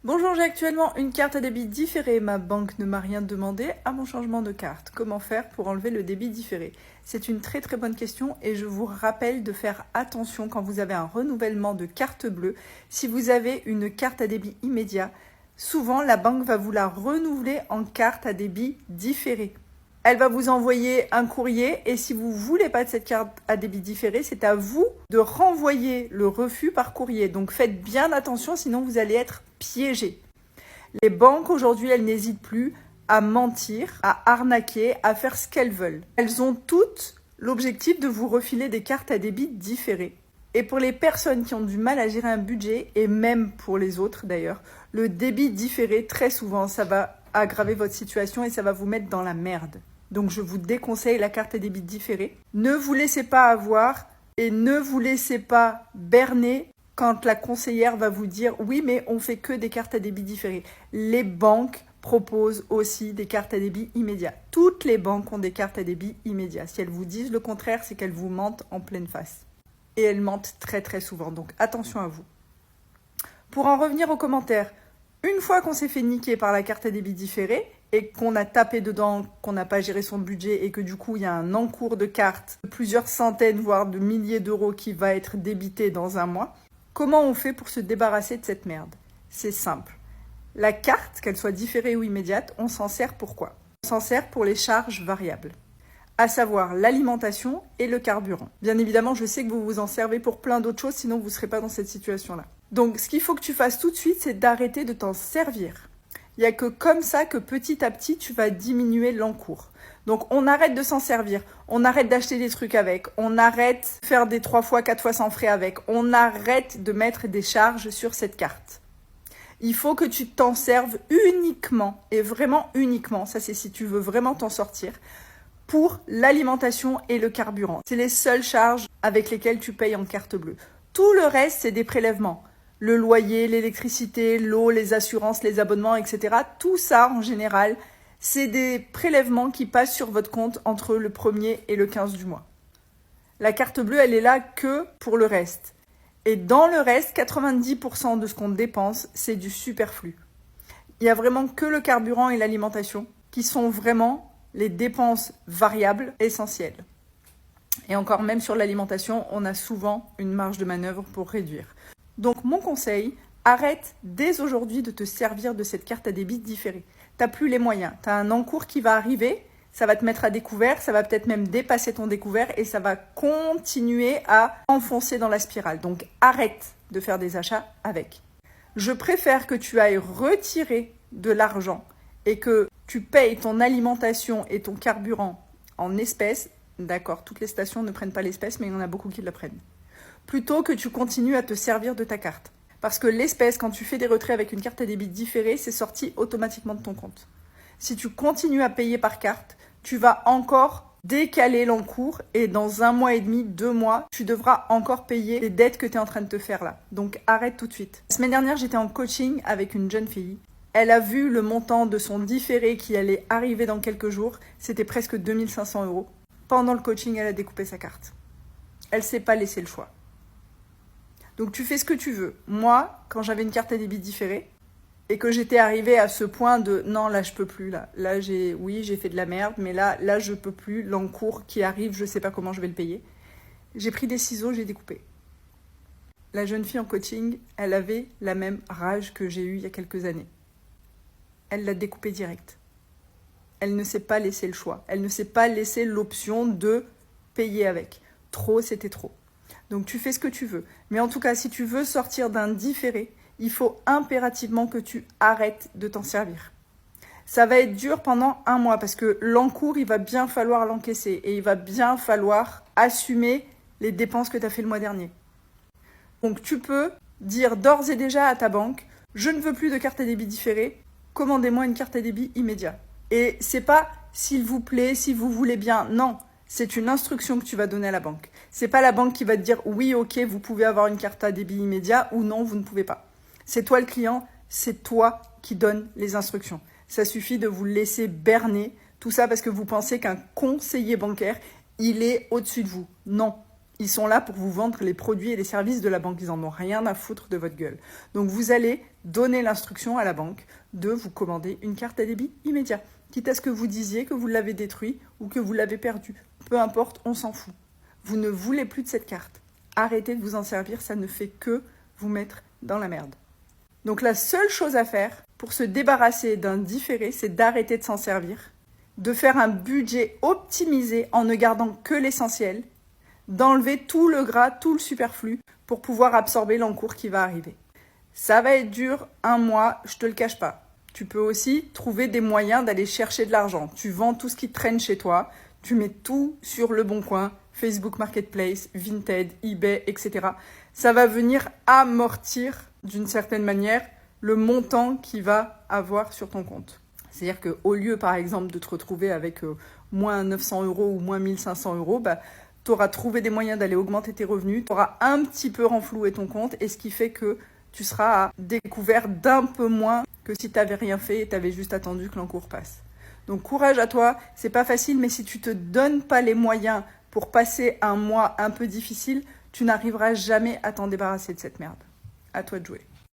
Bonjour, j'ai actuellement une carte à débit différé. Ma banque ne m'a rien demandé à mon changement de carte. Comment faire pour enlever le débit différé? C'est une très bonne question et je vous rappelle de faire attention quand vous avez un renouvellement de carte bleue. Si vous avez une carte à débit immédiat, souvent la banque va vous la renouveler en carte à débit différé. Elle va vous envoyer un courrier et si vous ne voulez pas de cette carte à débit différé, c'est à vous de renvoyer le refus par courrier. Donc faites bien attention, sinon vous allez être piégé. Les banques aujourd'hui, elles n'hésitent plus à mentir, à arnaquer, à faire ce qu'elles veulent. Elles ont toutes l'objectif de vous refiler des cartes à débit différé. Et pour les personnes qui ont du mal à gérer un budget, et même pour les autres d'ailleurs, le débit différé, très souvent, ça va aggraver votre situation et ça va vous mettre dans la merde. Donc je vous déconseille la carte à débit différé. Ne vous laissez pas avoir et ne vous laissez pas berner quand la conseillère va vous dire « Oui, mais on fait que des cartes à débit différé ». Les banques proposent aussi des cartes à débit immédiat. Toutes les banques ont des cartes à débit immédiat. Si elles vous disent le contraire, c'est qu'elles vous mentent en pleine face. Et elles mentent très souvent, donc attention à vous. Pour en revenir aux commentaires, une fois qu'on s'est fait niquer par la carte à débit différé et qu'on a tapé dedans, qu'on n'a pas géré son budget et que du coup il y a un encours de cartes de plusieurs centaines voire de milliers d'euros qui va être débité dans un mois, comment on fait pour se débarrasser de cette merde? C'est simple. La carte, qu'elle soit différée ou immédiate, on s'en sert pour quoi? On s'en sert pour les charges variables, à savoir l'alimentation et le carburant. Bien évidemment, je sais que vous vous en servez pour plein d'autres choses, sinon vous ne serez pas dans cette situation-là. Donc, ce qu'il faut que tu fasses tout de suite, c'est d'arrêter de t'en servir. Il n'y a que comme ça que petit à petit, tu vas diminuer l'encours. Donc, on arrête de s'en servir. On arrête d'acheter des trucs avec. On arrête de faire des 3 fois, 4 fois sans frais avec. On arrête de mettre des charges sur cette carte. Il faut que tu t'en serves uniquement, et vraiment uniquement, ça c'est si tu veux vraiment t'en sortir, pour l'alimentation et le carburant. C'est les seules charges avec lesquelles tu payes en carte bleue. Tout le reste, c'est des prélèvements. Le loyer, l'électricité, l'eau, les assurances, les abonnements, etc. Tout ça, en général, c'est des prélèvements qui passent sur votre compte entre le 1er et le 15 du mois. La carte bleue, elle est là que pour le reste. Et dans le reste, 90% de ce qu'on dépense, c'est du superflu. Il n'y a vraiment que le carburant et l'alimentation qui sont vraiment les dépenses variables essentielles. Et encore, même sur l'alimentation, on a souvent une marge de manœuvre pour réduire. Donc mon conseil, arrête dès aujourd'hui de te servir de cette carte à débit différée. Tu n'as plus les moyens, tu as un encours qui va arriver, ça va te mettre à découvert, ça va peut-être même dépasser ton découvert et ça va continuer à enfoncer dans la spirale. Donc arrête de faire des achats avec. Je préfère que tu ailles retirer de l'argent et que tu payes ton alimentation et ton carburant en espèces. D'accord, toutes les stations ne prennent pas l'espèce, mais il y en a beaucoup qui le prennent. Plutôt que tu continues à te servir de ta carte. Parce que l'espèce, quand tu fais des retraits avec une carte à débit différée, c'est sorti automatiquement de ton compte. Si tu continues à payer par carte, tu vas encore décaler l'encours et dans 1 mois et demi, 2 mois, tu devras encore payer les dettes que tu es en train de te faire là. Donc arrête tout de suite. La semaine dernière, j'étais en coaching avec une jeune fille. Elle a vu le montant de son différé qui allait arriver dans quelques jours. C'était presque 2500 €. Pendant le coaching, elle a découpé sa carte. Elle ne s'est pas laissé le choix. Donc tu fais ce que tu veux. Moi, quand j'avais une carte à débit différée et que j'étais arrivée à ce point de non, là je peux plus, là j'ai fait de la merde, mais là je peux plus, l'encours qui arrive, je sais pas comment je vais le payer. J'ai pris des ciseaux, j'ai découpé. La jeune fille en coaching, elle avait la même rage que j'ai eue il y a quelques années. Elle l'a découpé direct. Elle ne s'est pas laissé le choix. Elle ne s'est pas laissé l'option de payer avec. Trop, c'était trop. Donc tu fais ce que tu veux. Mais en tout cas, si tu veux sortir d'un différé, il faut impérativement que tu arrêtes de t'en servir. Ça va être dur pendant 1 mois parce que l'encours, il va bien falloir l'encaisser et il va bien falloir assumer les dépenses que tu as fait le mois dernier. Donc tu peux dire d'ores et déjà à ta banque, je ne veux plus de carte à débit différée, commandez-moi une carte à débit immédiat. Et c'est pas s'il vous plaît, si vous voulez bien, non. C'est une instruction que tu vas donner à la banque. C'est pas la banque qui va te dire oui, ok, vous pouvez avoir une carte à débit immédiat ou non, vous ne pouvez pas. C'est toi le client, c'est toi qui donne les instructions. Ça suffit de vous laisser berner, tout ça parce que vous pensez qu'un conseiller bancaire, il est au-dessus de vous. Non, ils sont là pour vous vendre les produits et les services de la banque. Ils en ont rien à foutre de votre gueule. Donc vous allez donner l'instruction à la banque de vous commander une carte à débit immédiat. Quitte à ce que vous disiez que vous l'avez détruit ou que vous l'avez perdu. Peu importe, on s'en fout. Vous ne voulez plus de cette carte. Arrêtez de vous en servir, ça ne fait que vous mettre dans la merde. Donc la seule chose à faire pour se débarrasser d'un différé, c'est d'arrêter de s'en servir, de faire un budget optimisé en ne gardant que l'essentiel, d'enlever tout le gras, tout le superflu pour pouvoir absorber l'encours qui va arriver. Ça va être dur, 1 mois, je te le cache pas. Tu peux aussi trouver des moyens d'aller chercher de l'argent. Tu vends tout ce qui traîne chez toi, tu mets tout sur le bon coin, Facebook Marketplace, Vinted, eBay, etc. Ça va venir amortir d'une certaine manière le montant qu'il va avoir sur ton compte. C'est-à-dire qu'au lieu, par exemple, de te retrouver avec moins 900 € ou moins 1500 €, tu auras trouvé des moyens d'aller augmenter tes revenus, tu auras un petit peu renfloué ton compte, et ce qui fait que tu seras à découvert d'un peu moins que si tu n'avais rien fait et tu avais juste attendu que l'encours passe. Donc courage à toi, c'est pas facile, mais si tu te donnes pas les moyens pour passer un mois un peu difficile, tu n'arriveras jamais à t'en débarrasser de cette merde. À toi de jouer.